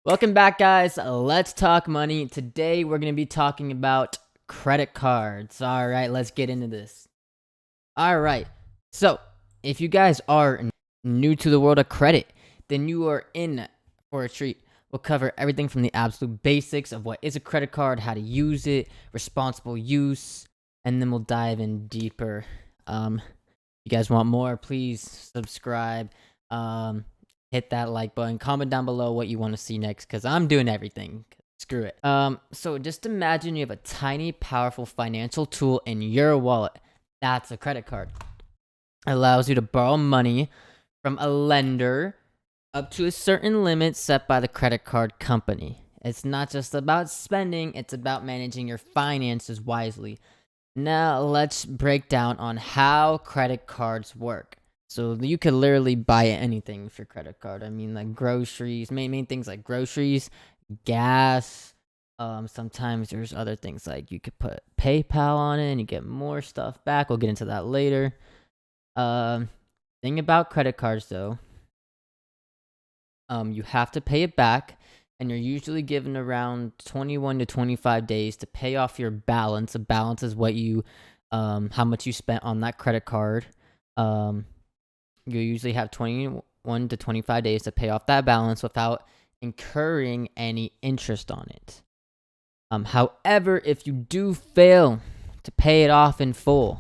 Welcome back, guys. Let's talk money. Today, we're going to be talking about credit cards. All right, let's get into this. All right. So, if you guys are new to the world of credit, then you are in for a treat. We'll cover everything from the absolute basics of what is a credit card, how to use it, responsible use, and then we'll dive in deeper. If you guys want more, please subscribe. Hit that like button, comment down below what you want to see next, because I'm doing everything. Screw it. So just imagine you have a tiny, powerful financial tool in your wallet. That's a credit card. It allows you to borrow money from a lender up to a certain limit set by the credit card company. It's not just about spending, it's about managing your finances wisely. Now let's break down on how credit cards work. So you could literally buy anything with your credit card. I mean, like groceries, main things like groceries, gas. Sometimes there's other things like you could put PayPal on it and you get more stuff back. We'll get into that later. Thing about credit cards though, you have to pay it back, and you're usually given around 21 to 25 days to pay off your balance. A balance is what you, how much you spent on that credit card. You usually have 21 to 25 days to pay off that balance without incurring any interest on it. However, if you do fail to pay it off in full,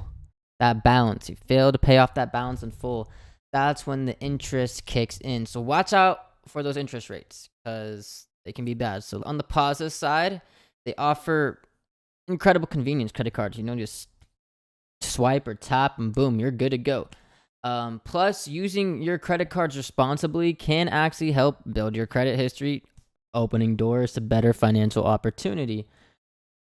that balance, you fail to pay off that balance in full, that's when the interest kicks in. So watch out for those interest rates because they can be bad. So on the positive side, they offer incredible convenience credit cards. Just swipe or tap and boom, you're good to go. Plus, using your credit cards responsibly can actually help build your credit history, opening doors to better financial opportunity,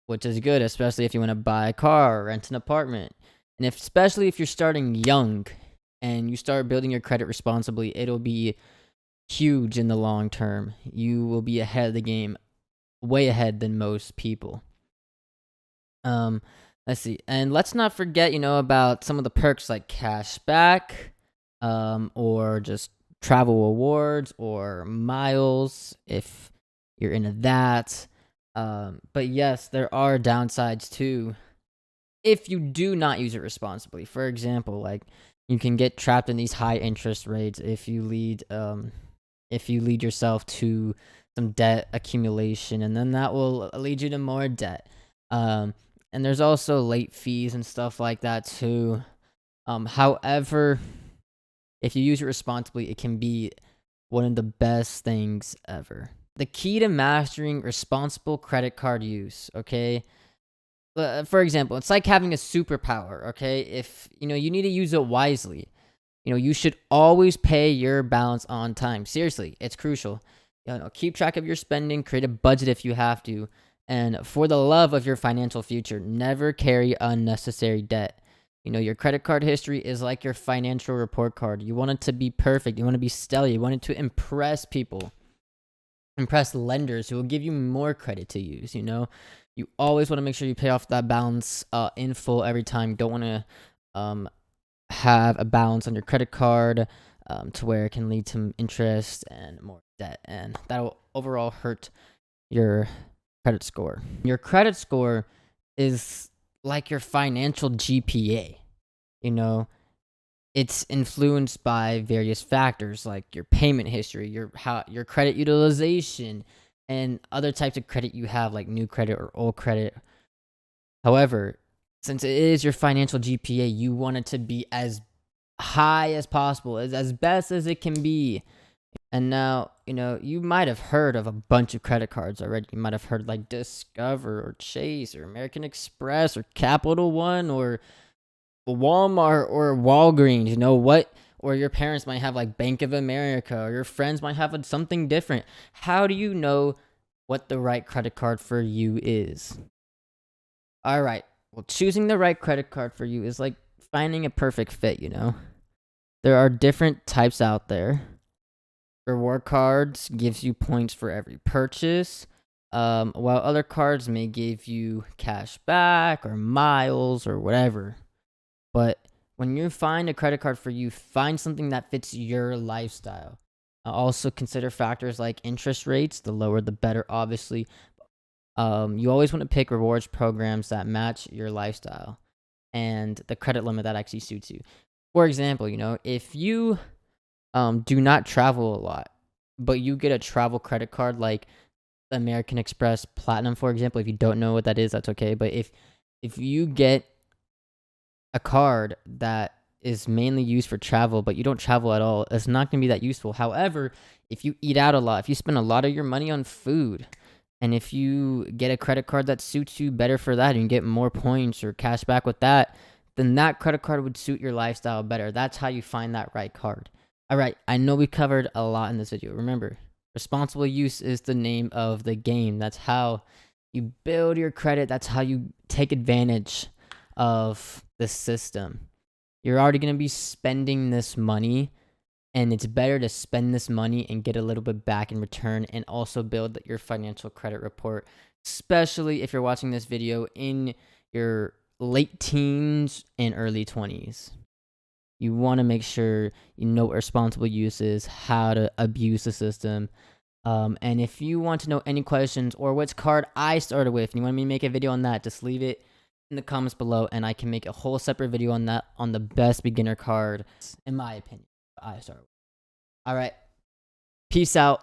which is good, especially if you want to buy a car or rent an apartment. And especially if you're starting young and you start building your credit responsibly, it'll be huge in the long term. You will be ahead of the game, way ahead than most people. Let's see. And let's not forget, about some of the perks like cash back, or just travel awards or miles if you're into that. But yes, there are downsides too if you do not use it responsibly. For example, like you can get trapped in these high interest rates if you lead yourself to some debt accumulation, and then that will lead you to more debt. And there's also late fees and stuff like that too. However, if you use it responsibly, it can be one of the best things ever. The key to mastering responsible credit card use, okay? For example, it's like having a superpower, okay? If, you need to use it wisely. You should always pay your balance on time. Seriously, it's crucial. Keep track of your spending, create a budget if you have to. And for the love of your financial future, never carry unnecessary debt. Your credit card history is like your financial report card. You want it to be perfect. You want to be stellar. You want it to impress people, impress lenders who will give you more credit to use. You always want to make sure you pay off that balance in full every time. You don't want to have a balance on your credit card to where it can lead to interest and more debt. And that will overall hurt your credit score. Your credit score is like your financial GPA. It's influenced by various factors like your payment history, your credit utilization, and other types of credit you have, like new credit or old credit. However, since it is your financial GPA, you want it to be as high as possible, as best as it can be. And now, you might have heard of a bunch of credit cards already. You might have heard like Discover or Chase or American Express or Capital One or Walmart or Walgreens, or your parents might have like Bank of America, or your friends might have something different. How do you know what the right credit card for you is? All right. Well, choosing the right credit card for you is like finding a perfect fit, There are different types out there. Reward cards gives you points for every purchase, while other cards may give you cash back or miles or whatever. But when you find a credit card for you, find something that fits your lifestyle. Also consider factors like interest rates. The lower, the better, obviously. You always want to pick rewards programs that match your lifestyle and the credit limit that actually suits you. For example, if you do not travel a lot, but you get a travel credit card like American Express Platinum, for example. If you don't know what that is, that's okay. But if you get a card that is mainly used for travel, but you don't travel at all, it's not going to be that useful. However, if you eat out a lot, if you spend a lot of your money on food, and if you get a credit card that suits you better for that and you get more points or cash back with that, then that credit card would suit your lifestyle better. That's how you find that right card. All right, I know we covered a lot in this video. Remember, responsible use is the name of the game. That's how you build your credit. That's how you take advantage of the system. You're already going to be spending this money, and it's better to spend this money and get a little bit back in return and also build your financial credit report, especially if you're watching this video in your late teens and early 20s. You want to make sure you know what responsible use is, how to abuse the system. And if you want to know any questions or which card I started with, and you want me to make a video on that, just leave it in the comments below, and I can make a whole separate video on that, on the best beginner card, in my opinion, I started with. All right. Peace out.